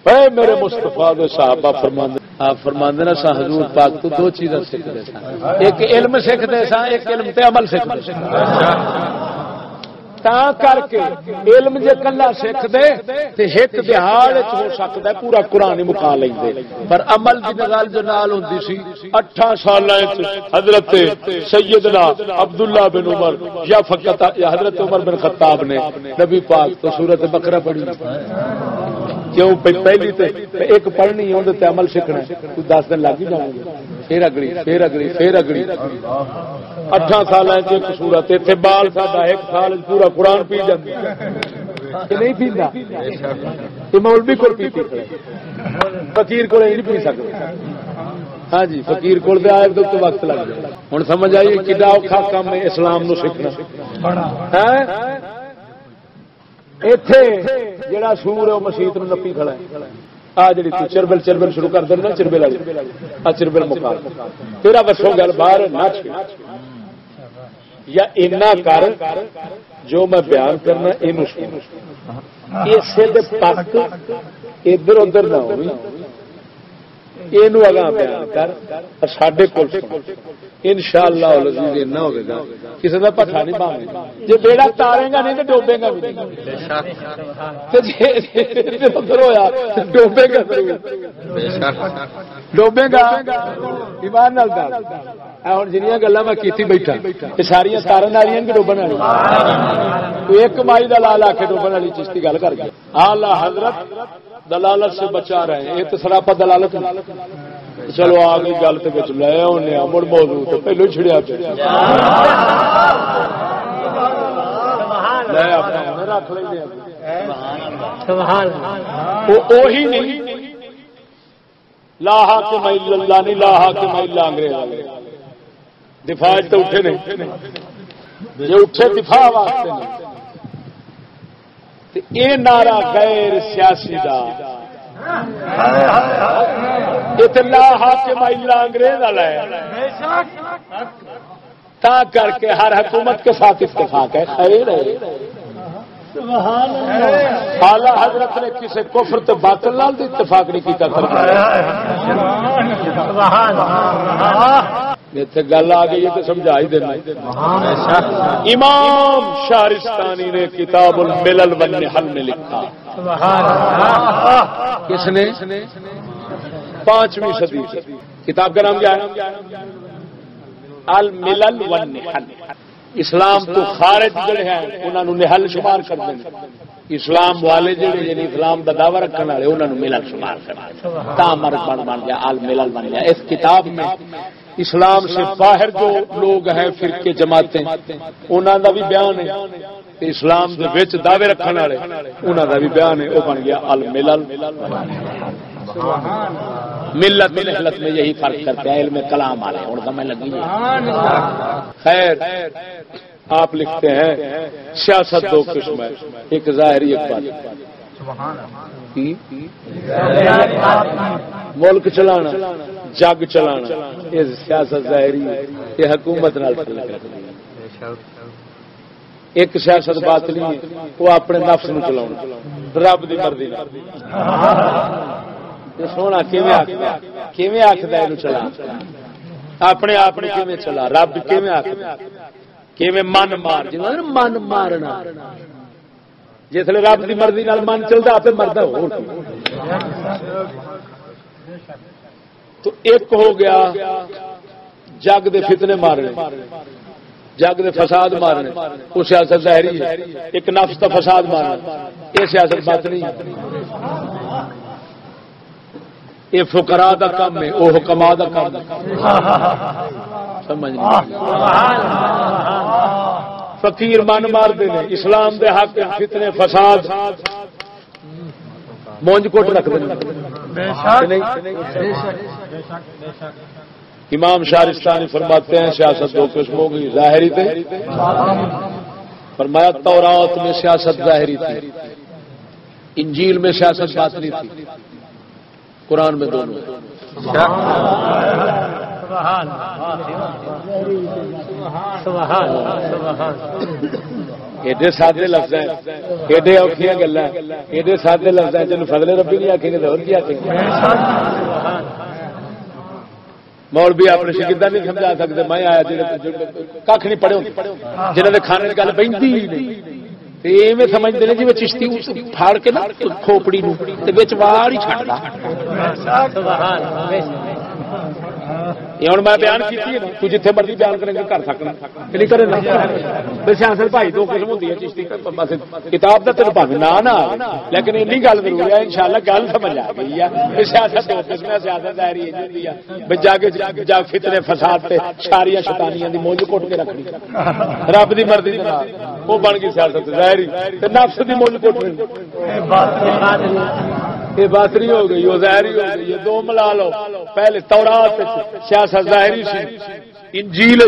اے میرے مصطفیٰ دے صحابہ فرماندے نے سا حضور پاک تو دو چیزاں سیکھدے سن، ایک علم سیکھدے سن، ایک علم تے عمل سیکھدے سن۔ تا کر کے علم جے کلا سیکھ دے تے ایک دہاڑ وچ ہو سکدا ہے پورا قرآن ہی مکا لیندے، پر عمل دی گل جو نال ہوندی سی 8 سالاں وچ حضرت سیدنا عبداللہ بن عمر یا فقط حضرت عمر بن خطاب نے نبی پاک تو سورۃ بقرہ پڑھی، کیوں پہلی تے ایک پڑھنی ہے اون تے عمل سیکھنا ہے، کوئی 10 دن لگ ہی جاؤں گے، پھر اگلی 8 سال ایک سورت اتنے بال ساڈا 1 سال پورا قرآن پی جاتی نہیں پیندا، مولوی کو پیتی فقیر کو نہیں پی سکتے۔ ہاں جی فقیر کو آئے تو وقت لگ جائے۔ ہوں سمجھ آئی کڈا اوکھا کام ہے اسلام نو سیکھنا۔ ایتھے جڑا سور ہے وہ مسیت نو نپی کھڑا ہے، آ جڑی تو چربل شروع کر دینا، چربل والی چربل مکا تیرا بسو گل باہر نچ یا اینا کر جو میں بیان کرنا اینو سن، اسے دے پک ادھر ادھر نہ ہوئی، اینو اگاں بیان کر ساڈے کول سن، انشاءاللہ العزیز نہ ہوے گا کسی دا پٹھا نہیں باندھے، جے بیڑا تارے گا نہیں تے ڈوبے گا بھی نہیں، تے جے ادھر ہویا ڈوبے گا ضرور، ڈوبے گا ایمان نال دس۔ ہوں جنیاں گلاں میں کیتی بیٹھا یہ ساری تارن والی کہ ڈوبن والی؟ ایک مائی دلال آ کے ڈوبن والی چیز کی گل کر گیا۔ اعلی حضرت دلالت سے بچا رہے ہیں، یہ تو سراپا دلالت نہیں۔ چلو آ گئی گل تو بچ لے آنے مڑ موضوع تو پہلو ہی چھڑیا پہ رکھ لیں وہی نہیں لاہا کے میل اللہ نہیں، لاہا کے میل انگریز والے دفاع تو اٹھے نہیں، یہ اٹھے دفاع واسطے نہیں، یہ نعرہ غیر سیاسی دا لا حاکم الا انگریز والا ہے، تا کر کے ہر حکومت کے ساتھ اتفاق ہے، خیر ہے۔ اعلی حضرت نے کسی کفر تے باطل نال اتفاق نہیں کیتا، اتنے گل آ گئی ہے تو سمجھا ہی دینا۔ امام شارستانی نے کتاب الملل والنحل میں لکھا، کس نے؟ 5ویں صدی کتاب کا نام کیا ہے؟ الملل والنحل۔ اسلام تو خارج جڑے ہیں انہاں نوں نحل شمار کر دیں، اسلام والے جڑے یعنی اسلام دا دعوی رکھنے والے انہاں نوں ملل شمار کر دیں، تامر بن گیا الملل بن گیا۔ اس کتاب میں اسلام سے باہر جو لوگ ہیں فرقے جماعتیں انہاں دا بھی بیان ہے، اسلام دے وچ دعوے رکھنے والے انہاں دا بھی بیان ہے، وہ بن گیا الملل۔ ملت ملت میں یہی فرق کرتے ہیں، علم کلام والے اور سمجھ لگی ہے۔ خیر آپ لکھتے ہیں سیاست دو قسم ہے، ایک ظاہری ایک باطنی۔ ملک چلانا جگ چلانا یہ سیاست ظاہری ہے، یہ حکومت نال تعلق رکھتی ہے۔ ایک سیاست باطنی ہے، وہ اپنے نفس نو چلاؤ رب دی مرضی نال۔ سونا کیویں آخد چلا اپنے آپ نے کیویں چلا، رب کیویں آخد کیویں من مار جی من مارنا، جسے رب کی مرضی نال من چلتا آپ مردا ہو۔ تو ایک ہو گیا جگ دے فتنے مارنے، جگ دے فساد مارنے، وہ سیاست ظاہری ہے۔ ایک نفس کا فساد مارنا یہ سیاست باطنی ہے۔ یہ فقراء دا کام ہے، وہ حکماء دا کام ہے۔ سمجھ نہیں؟ فقیر من مارتے ہیں، اسلام دے حق فتنے فساد مونج کوٹ رکھ دیں۔ امام شارستانی فرماتے ہیں سیاست دو قسموں کی، ظاہری تھے فرمایا تورات میں سیاست ظاہری تھی، انجیل میں سیاست باطنی تھی، قرآن میں دونوں۔ ایڈے سادے لفظ ہیں، ایڈے اوکھیاں گلاں، ایڈے سادے لفظ ہیں جن فضل ربی نہیں آکھیں گے تو اور کی آکھیں گے؟ مولوی اپنے شاگرداں نہیں سمجھا سکتے. میں آیا کھ نہیں پڑھے جنہوں نے کھانے کی گل بہتی ہی نہیں ایویں سمجھتے ہیں جی چشتی پھاڑ کے نا کھوپڑی وار ہی چڑھتا. یہ ہوں میں بیان کی تو جتنے مرضی بیان کریں گے کر سکنا نہیں کرے سیاست بھائی دو قسم ہوتی ہے چشتی کتاب کا تین پاوے نہ لیکن این گل ضرور ہے ان شاء اللہ گل سمجھ آ گئی ہے. سیاست دو قسم ہے، سیاست ظاہری ہوتی ہے جا فتنے فساد پہ شاریاں شیطانیاں دی مونج کٹ کے رکھنی رب دی مرضی دے نال وہ بن گئی سیاست ظاہری تے نفس دی مونج کٹ یہ باطنی ہو گئی وہ ظاہری ہو گئی. یہ دو ملا لو. پہلے تورات سیاست ظاہری سی، انجیل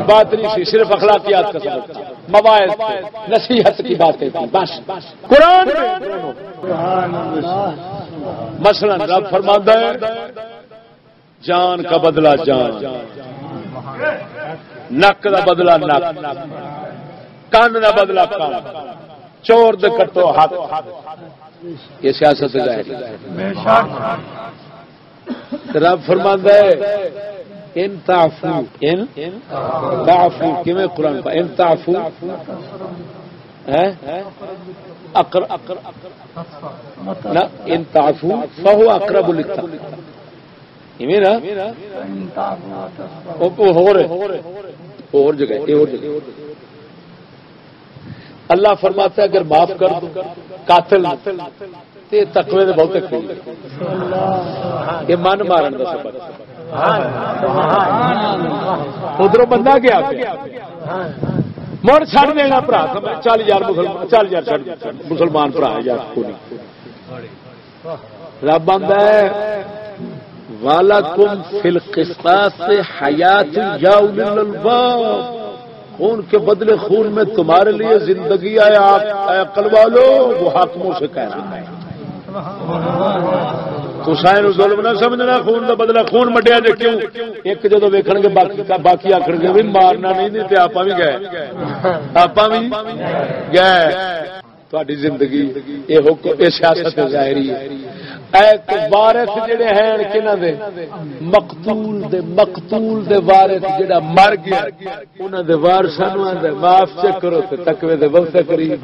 باطنی سی، صرف اخلاقیات کا سبق تھا، مواعظ نصیحت کی باتیں تھیں بس. قرآن مثلا رب فرماتا ہے جان کا بدلہ جان، نک کا بدلہ نک، کان کا بدلہ کان، چور دے کٹو ہاتھ. یہ سیاست ظاہری. رب فرماتا ہے ان تعفو کیویں قرآن کا ان تعفو ان تعفو فهو اقرب للتقوى. ایویں نا اور جگہ اللہ فرماتا ہے اگر معاف کر دو قاتل تقوی دے بہت قریب یہ من مارن کا سبب. ادھر بندہ گیا مڑ چھڑ دینا برا 40,000 مسلمان برا یار کو نہیں. رب آندا ہے وَلَكُمْ فِي الْقِسْطَاسِ حَيَاةٌ يَا أُولِي الْأَلْبَابِ. خون کے بدلے خون میں تمہارے لیے زندگی ہے آپ عقل والو. وہ حاکموں سے کہہ رہا ہے تو سائن ظلم نہ سمجھنا. خون کا بدلہ خون مٹیا جے کیوں ایک جدو ویکھن گے باقی آخر گے بھی مارنا نہیں تے آپ بھی گئے تہاڈی زندگی یہ سیاست ظاہری ہے. وارث جڑے ہیں کنہاں دے مقتول دے وارث جڑا مر گیا انہاں دے وارثاں نوں آندا معاف چ کرو تے تقوی دے بہت قریب.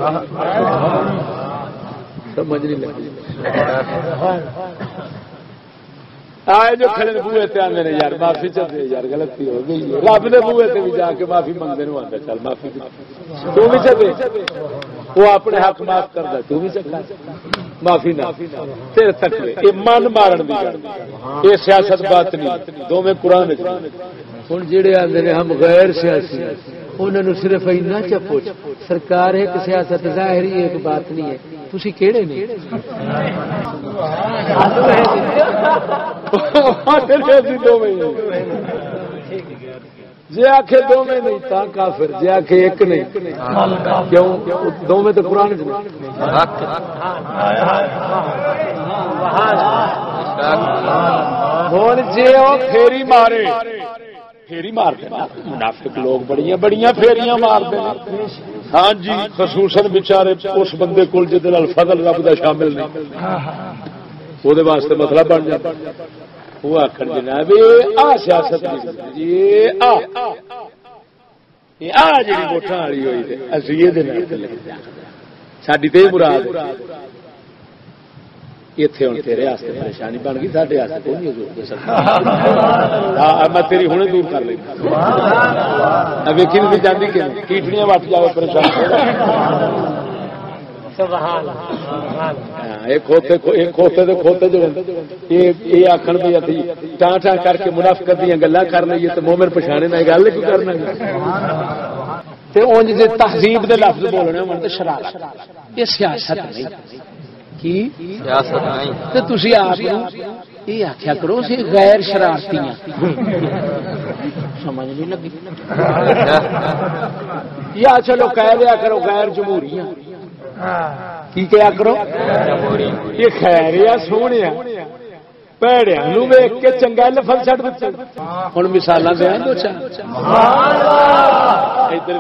سمجھ نہیں لگی آئے جو کھڑے بوئے تے آندے نے یار معافی چاہتے یار غلطی ہو گئی. رب دے بوئے تے بھی جا کے معافی منگدے نوں آندا چل معافی تو بھی چاہتے وہ اپنے حق معاف کردا تو بھی چکا معافی نہ تیرے تک یہ من مارن دی گل. یہ سیاست بات نہیں دوویں قرآن وچ. ہن جڑے آندے نے ہم غیر سیاسی انہاں نوں صرف اینا چ پوچھ سرکار ایک سیاست ظاہری ایک بات نہیں ہے تسی کیڑے نے جی آخے دو میں نہیں تا کافر جی آخے ایک نہیں کیوں دو میں تو قرآن ہوں جی وہ پھیری مارے پھیری مارتے منافق لوگ بڑیاں بڑیاں پھیریاں مارتے ہیں. ہاں جی خصوصاً بچارے اس بندے کو جہد فضل رب دا شامل نہیں وہ واسطے مسئلہ بن جاتا. وہ آخر جناب آ سیاست جی ووٹاں والی ہوئی ساری تو مراد اتنے ہوں تیرے واسطے پریشانی بن گئی سارے واسطے میں تیری ہوں دور کر لینا ویکھی نہیں چاہتی کہ کیٹڑیاں وٹ جائے پریشانی کھوتے جو یہ آخر بھی ابھی ٹان ٹان کر کے منافقت دیا گلا کر لیے تو مومن پچھانے نہ گل کی کرنا تہذیب کے لفظ بولنے من تو شرارت یہ سیاست نہیں کی تھی آپ یہ آخیا کرو سی غیر شرارتی سمجھ نہیں لگی یا چلو کہہ لیا کرو غیر جمہوریاں کی کیا کرو یہ خیر یا سونے پیڑیا ویک کے چنگا لفظ چڑھ دیتے. ہوں مثال دیا دو چار ادھر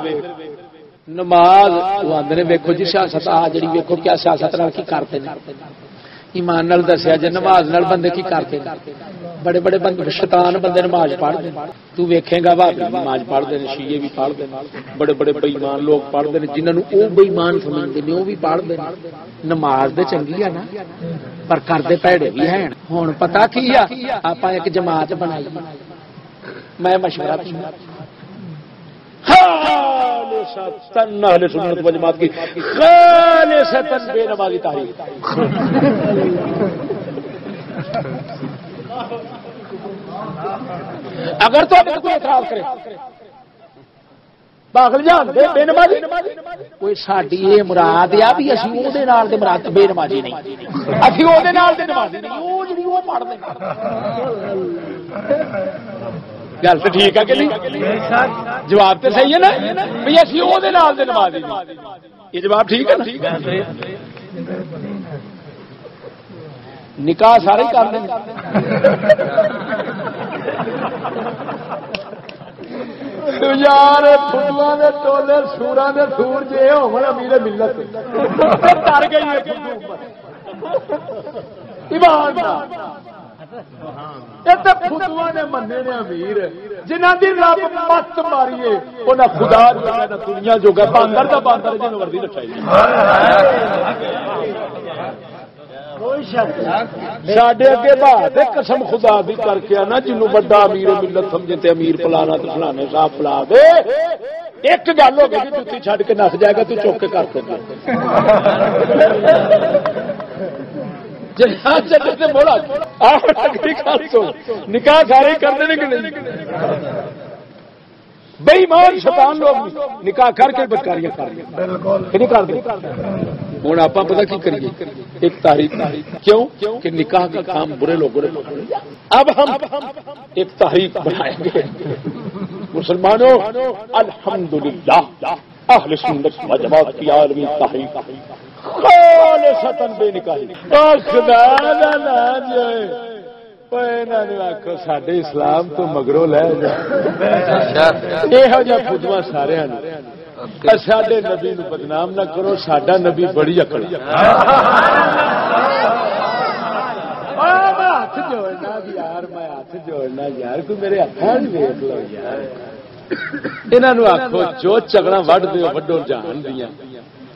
نماز وہ آدھے ویکو جی سیاست آ جی ویکو کیا سیاست کی کرتے ہیں ایمان نال دسیا جی نماز نال بندے کی کرتے بڑے بڑے بندے شیطان بندے نماز پڑھتے تو ویکھے گا بھابی نماز پڑھتے ہیں شیعے بھی پڑھتے ہیں بڑے بڑے بےایمان لوگ پڑھتے ہیں جنہوں وہ بےایمان سمجھتے ہیں وہ بھی پڑھتے ہیں نماز دے چنگی ہے نا پر کرتے پیڑے بھی ہیں ہوں پتا کی آپ ایک جماعت بنائی میں مشورہ جماعت کی خالصتاً بے نمازی تحریک اگر تو کوئی اعتراض کرے پاگل جان دے بے نمازی کوئی ساڈی یہ مراد آ بھی اسی او دے نال دے مراد بے نمازی نہیں اسی او دے نال دے نمازی نہیں او جڑی او پڑھ دے گل تو ٹھیک ہے کہ نہیں جواب تو صحیح ہے نا بھئی اسی او دے نال دے نمازی نہیں یہ جواب ٹھیک ہے نا نکاح سارے کر دیں یار فٹواں دے ٹولے سوراں دے سور جے ہون امیر ملت کر گئی ہے ایمان فٹواں نے منے نے امیر جنہاں دی رب مت ماریے انہاں خدا جو ہے نا دنیا جو ہے باندر دا باندر جنوں وردی رکھائی ساڈے اگے بات قسم خدا بھی کر کے آنا جنوں بڑا امیر ملت سمجھے تے امیر فلانا تے فلانے صاحب فلا دے ایک گل ہو گئی جتی چھڈ کے نس جائے گا تو چوک کے کر دے نکاح سارے کرتے ہیں کہ نہیں بے ایمان شیطان لوگ نکاح کر کے بدکاریاں کر دیں ہوں آپ پتا کی کریے ایک تحریک کیوں کہ نکاح کا کام برے لوگوں نے اب ہم ایک تحریک بنائیں گے مسلمانوں الحمدللہ اہل سنت و جماعت کی عالمی تحریک خالصتاً بے نکاحی آخو سڈے اسلام تو مگرو لے یہ فدوا سارے سڈے نبی نو بدنام نہ کرو سڈا نبی بڑی اکڑ ہاتھ جوڑنا یار میں ہاتھ جوڑنا یار کوئی میرے ہاتھ ویک لو یار انہوں آخو جو چگڑا وڈ دو وڈو جان دیا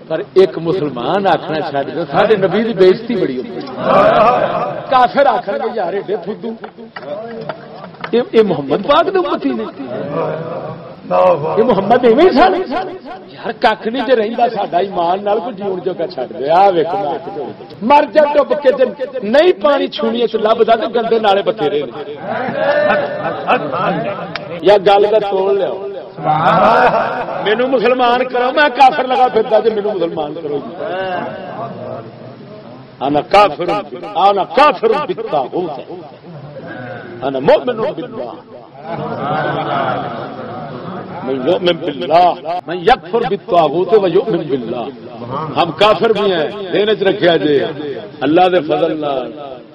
پر ایک مسلمان آخنا چڈ دو سارے نبی کی بےزتی بڑی ہوتی کافر آخر گے یار ایڈے فدو یہ محمد پاک دے امتی نے یہ محمد ایویں سن یار کھ نہیں جی رہتا ساڈا ایمان نال کوئی جیون جو چڈ دے آ ویکھ مر جا ڈب کے نہیں پانی چھونی چ لبدا تو گندے نالے بتھیرے یا گل کا توڑ لیا مینو مسلمان کرو میں کافر لگا پھرتا جی مینو مسلمان کرو انا کافر بالطاغوت انا مؤمن بالله من یؤمن بالله من یکفر بالطاغوت و یؤمن بالله ہم کافر بھی ہیں دینے چ رکھیا جی اللہ دے فضل نال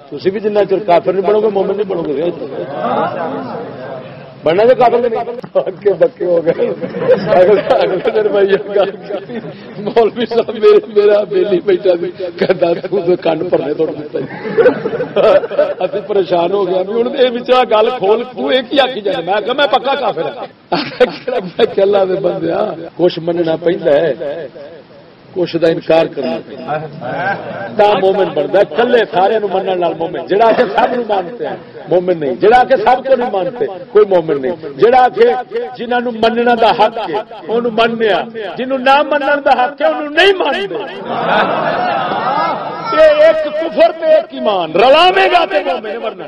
تسی بھی جنہ چر کافر نہیں بنو گے مومن نہیں بنو گے بننا تو کافر کے بکے ہو گئے اگلے دن مولوی صاحب میرا بیلی بیٹھا کہتا کن بھرنے توڑ دیتا ابھی پریشان ہو گیا ہوں یہ بچا گل کھول تو ایک ہی آخی جائے میں پکا کافر ہوں اللہ دے بندے کچھ مننا پہنتا ہے کچھ دا انکار کرنا مومن بنتا ہے کلے سارے منن نال مومن جڑا کہ سب نو مانتے ہیں مومن نہیں جڑا کہ سب کو نہیں مانتے کوئی مومن نہیں جڑا کہ جنہاں نو مننا دا حق ہے اونوں منیا جنوں نہ منن دا حق ہے اونوں نہیں مانتے یہ ایک کفر تے ایک ایمان رلاوے گا تے مومن ورنہ